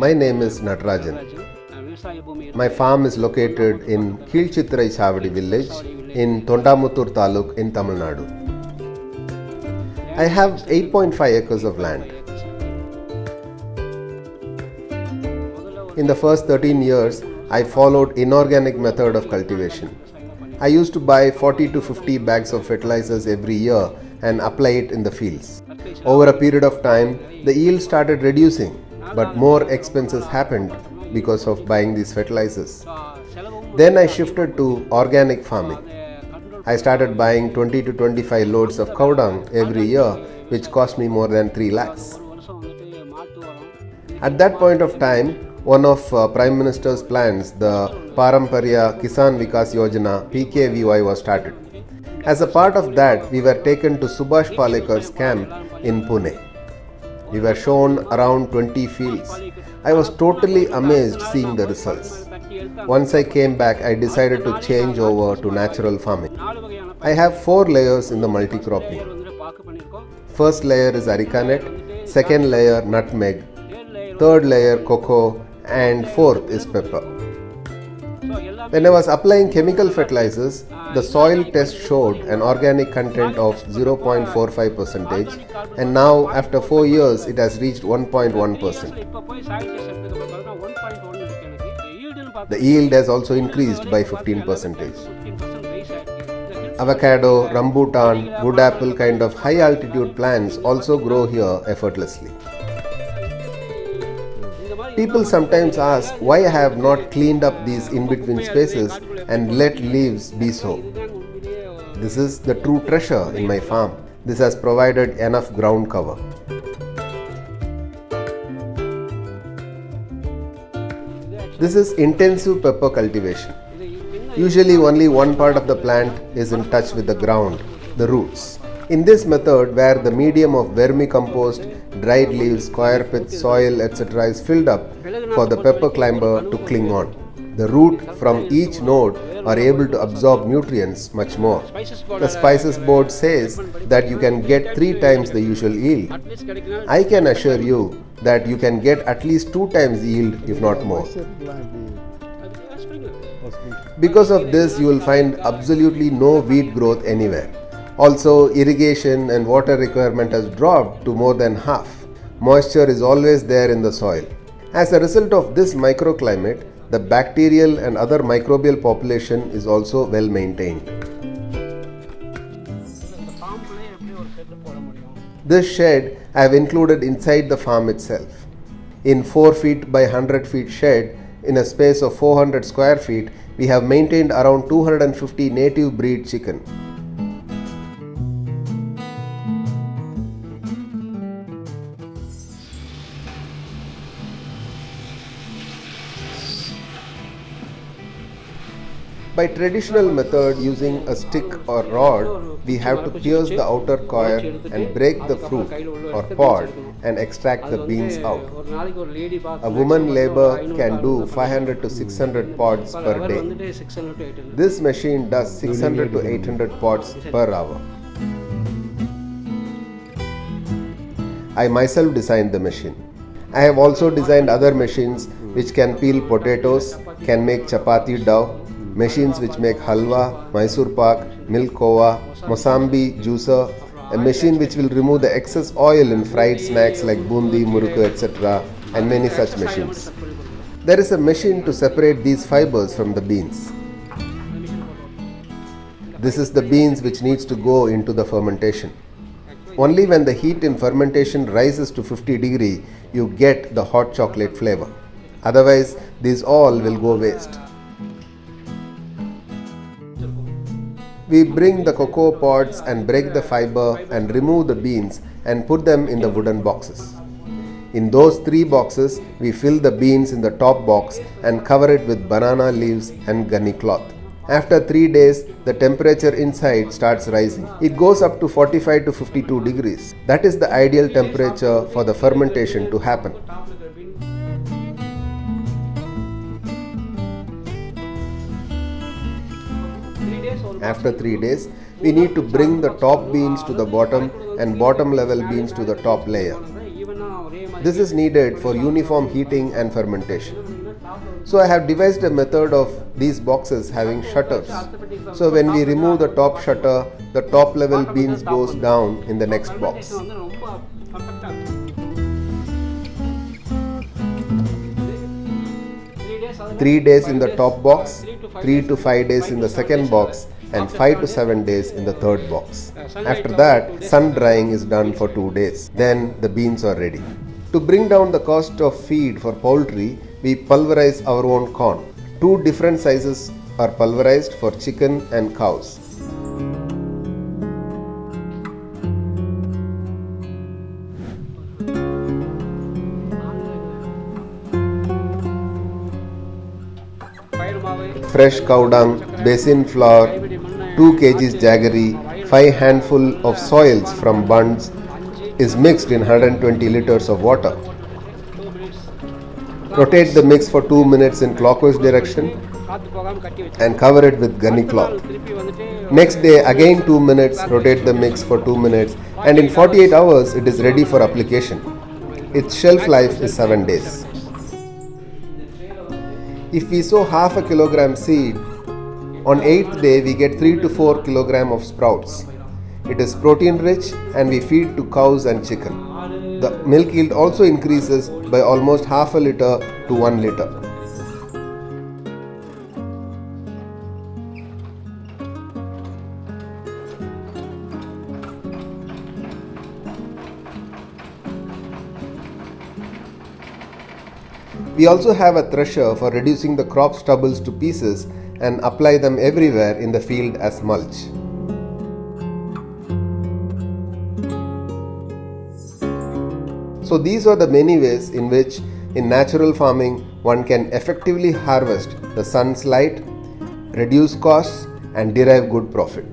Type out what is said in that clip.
My name is Natarajan. My farm is located in Kilchitrai Chavadi village in Thondamuttur Taluk in Tamil Nadu. I have 8.5 acres of land. In the first 13 years, I followed inorganic method of cultivation. I used to buy 40 to 50 bags of fertilizers every year and apply it in the fields. Over a period of time, the yield started reducing, but more expenses happened because of buying these fertilizers. Then I shifted to organic farming. I started buying 20 to 25 loads of cow dung every year, which cost me more than 3 lakhs. At that point of time, one of Prime Minister's plans, the Paramparya Kisan Vikas Yojana PKVY was started. As a part of that, we were taken to Subhash Palekar's camp in Pune. We were shown around 20 fields. I was totally amazed seeing the results. Once I came back, I decided to change over to natural farming. I have 4 layers in the multi-cropping. First layer is areca nut, second layer nutmeg, third layer cocoa, and fourth is pepper. When I was applying chemical fertilizers, the soil test showed an organic content of 0.45%, and now after 4 years it has reached 1.1%. The yield has also increased by 15%. Avocado, rambutan, wood apple kind of high altitude plants also grow here effortlessly. People sometimes ask why I have not cleaned up these in-between spaces and let leaves be so. This is the true treasure in my farm. This has provided enough ground cover. This is intensive pepper cultivation. Usually only one part of the plant is in touch with the ground, the roots. In this method, where the medium of vermicompost, dried leaves, square pith, soil, etc. is filled up for the pepper climber to cling on. The root from each node are able to absorb nutrients much more. The Spices Board says that you can get 3 times the usual yield. I can assure you that you can get at least 2 times yield, if not more. Because of this, you will find absolutely no weed growth anywhere. Also, irrigation and water requirement has dropped to more than half. Moisture is always there in the soil. As a result of this microclimate, the bacterial and other microbial population is also well maintained. This shed I have included inside the farm itself. In 4 feet by 100 feet shed, in a space of 400 square feet, we have maintained around 250 native breed chicken. By traditional method using a stick or rod, we have to pierce the outer coir and break the fruit or pod and extract the beans out. A woman labor can do 500 to 600 pods per day. This machine does 600 to 800 pods per hour. I myself designed the machine. I have also designed other machines which can peel potatoes, can make chapati dough, machines which make halwa, Mysore pak, milk kova, Mosambi juicer, a machine which will remove the excess oil in fried snacks like bundi, murukku, etc. and many such machines. There is a machine to separate these fibers from the beans. This is the beans which needs to go into the fermentation. Only when the heat in fermentation rises to 50 degrees, you get the hot chocolate flavor. Otherwise, these all will go waste. We bring the cocoa pods and break the fiber and remove the beans and put them in the wooden boxes. In those 3 boxes, we fill the beans in the top box and cover it with banana leaves and gunny cloth. After 3 days, the temperature inside starts rising. It goes up to 45 to 52 degrees. That is the ideal temperature for the fermentation to happen. After 3 days, we need to bring the top beans to the bottom and bottom level beans to the top layer. This is needed for uniform heating and fermentation. So I have devised a method of these boxes having shutters. So when we remove the top shutter, the top level beans goes down in the next box. 3 days in the top box, 3 to 5 days in the second box, and 5 to 7 days in the third box. After that, sun drying is done for 2 days. Then the beans are ready. To bring down the cost of feed for poultry, we pulverize our own corn. 2 different sizes are pulverized for chicken and cows. Fresh cow dung, basin flour, 2 kg jaggery, 5 handful of soils from bunds is mixed in 120 liters of water. Rotate the mix for 2 minutes in clockwise direction and cover it with gunny cloth. Next day again 2 minutes, rotate the mix for 2 minutes, and in 48 hours it is ready for application. Its shelf life is 7 days. If we sow half a kilogram seed, on 8th day we get 3 to 4 kilogram of sprouts. It is protein rich and we feed to cows and chicken. The milk yield also increases by almost half a liter to 1 liter. We also have a thresher for reducing the crop stubbles to pieces and apply them everywhere in the field as mulch. So these are the many ways in which in natural farming one can effectively harvest the sun's light, reduce costs and derive good profit.